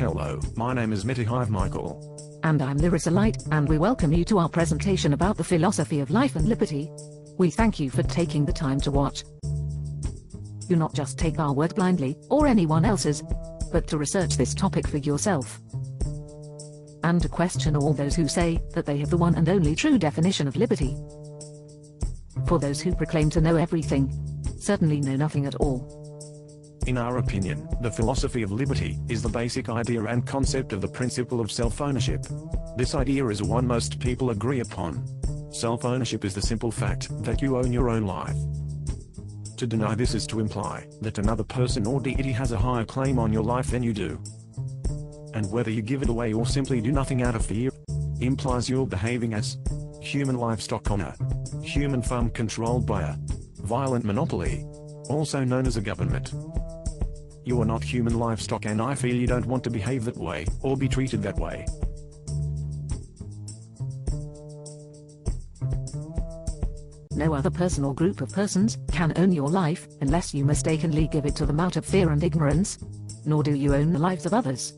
Hello, my name is Metahive Michael. And I'm Larissa Light, and we welcome you to our presentation about the philosophy of life and liberty. We thank you for taking the time to watch. Do not just take our word blindly, or anyone else's, but to research this topic for yourself. And to question all those who say that they have the one and only true definition of liberty. For those who proclaim to know everything, certainly know nothing at all. In our opinion, the philosophy of liberty is the basic idea and concept of the principle of self-ownership. This idea is one most people agree upon. Self-ownership is the simple fact that you own your own life. To deny this is to imply that another person or deity has a higher claim on your life than you do. And whether you give it away or simply do nothing out of fear, implies you're behaving as human livestock on a human farm controlled by a violent monopoly, also known as a government. You are not human livestock, and I feel you don't want to behave that way, or be treated that way. No other person or group of persons can own your life, unless you mistakenly give it to them out of fear and ignorance. Nor do you own the lives of others.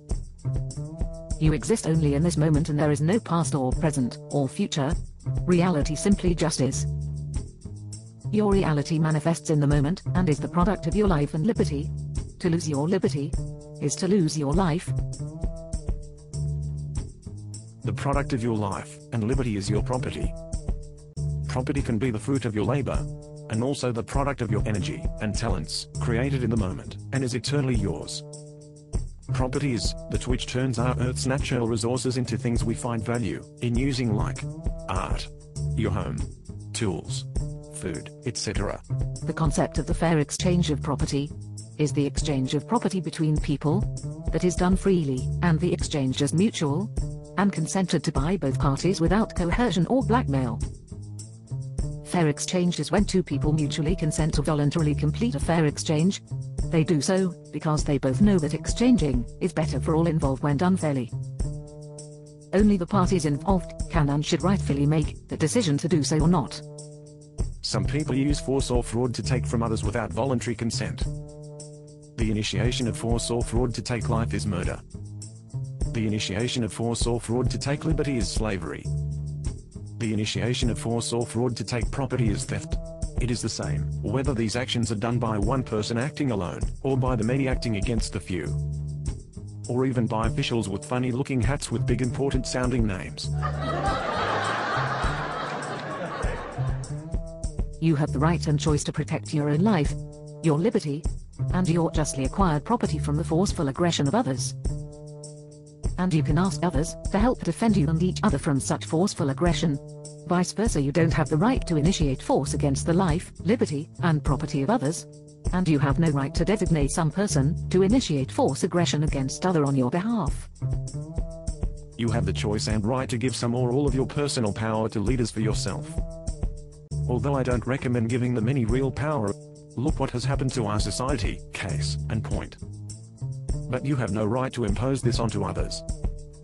You exist only in this moment, and there is no past or present, or future. Reality simply just is. Your reality manifests in the moment, and is the product of your life and liberty. To lose your liberty is to lose your life. The product of your life and liberty is your property. Property can be the fruit of your labor, and also the product of your energy and talents, created in the moment, and is eternally yours. Property is that which turns our Earth's natural resources into things we find value in using, like art, your home, tools, food, etc. The concept of the fair exchange of property is the exchange of property between people that is done freely, and the exchange is mutual and consented to by both parties without coercion or blackmail. Fair exchange is when two people mutually consent to voluntarily complete a fair exchange. They do so because they both know that exchanging is better for all involved when done fairly. Only the parties involved can and should rightfully make the decision to do so or not. Some people use force or fraud to take from others without voluntary consent. The initiation of force or fraud to take life is murder. The initiation of force or fraud to take liberty is slavery. The initiation of force or fraud to take property is theft. It is the same, whether these actions are done by one person acting alone, or by the many acting against the few. Or even by officials with funny-looking hats with big important-sounding names. You have the right and choice to protect your own life, your liberty, and your justly acquired property from the forceful aggression of others. And you can ask others to help defend you and each other from such forceful aggression. Vice versa, you don't have the right to initiate force against the life, liberty, and property of others. And you have no right to designate some person to initiate force aggression against other on your behalf. You have the choice and right to give some or all of your personal power to leaders for yourself. Although I don't recommend giving them any real power. Look what has happened to our society, case and point. But you have no right to impose this onto others.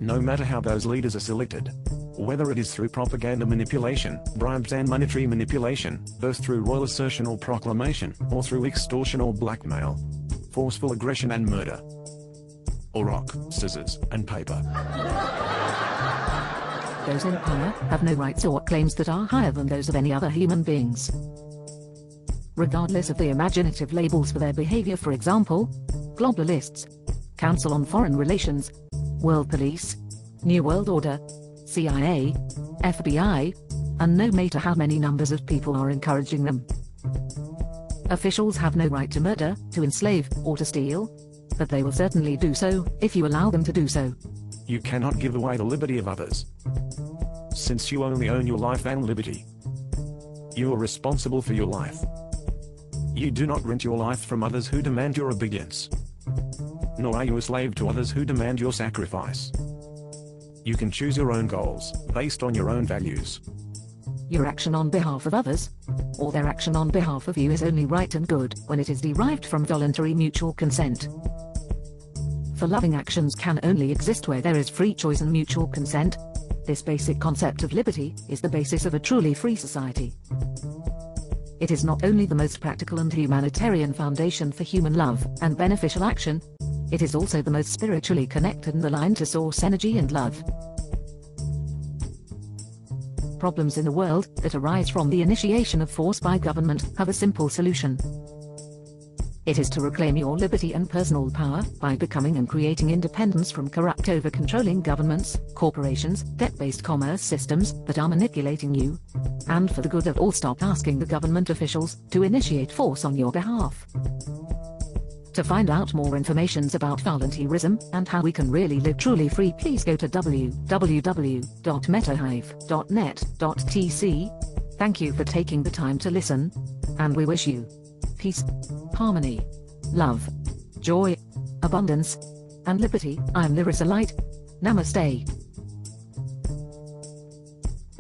No matter how those leaders are selected. Whether it is through propaganda manipulation, bribes and monetary manipulation, both through royal assertion or proclamation, or through extortion or blackmail, forceful aggression and murder. Or rock, scissors, and paper. Those in power have no rights or claims that are higher than those of any other human beings. Regardless of the imaginative labels for their behavior, for example, globalists, Council on Foreign Relations, World Police, New World Order, CIA, FBI, and no matter how many numbers of people are encouraging them. Officials have no right to murder, to enslave, or to steal, but they will certainly do so if you allow them to do so. You cannot give away the liberty of others. Since you only own your life and liberty, you are responsible for your life. You do not rent your life from others who demand your obedience. Nor are you a slave to others who demand your sacrifice. You can choose your own goals, based on your own values. Your action on behalf of others, or their action on behalf of you, is only right and good when it is derived from voluntary mutual consent. For loving actions can only exist where there is free choice and mutual consent. This basic concept of liberty is the basis of a truly free society. It is not only the most practical and humanitarian foundation for human love and beneficial action, It is also the most spiritually connected and aligned to source energy and love. Problems in the world that arise from the initiation of force by government have a simple solution. It is to reclaim your liberty and personal power by becoming and creating independence from corrupt over-controlling governments, corporations, debt-based commerce systems that are manipulating you. And for the good of all, stop asking the government officials to initiate force on your behalf. To find out more information about volunteerism and how we can really live truly free, please go to www.metahive.net.tc. Thank you for taking the time to listen, and we wish you peace, harmony, love, joy, abundance, and liberty. I'm Larissa Light. Namaste.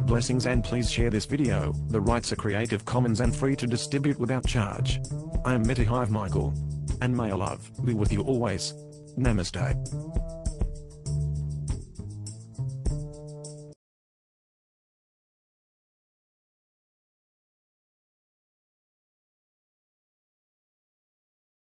Blessings, and please share this video. The rights are Creative Commons and free to distribute without charge. I am Metahive Michael. And may love be with you always. Namaste.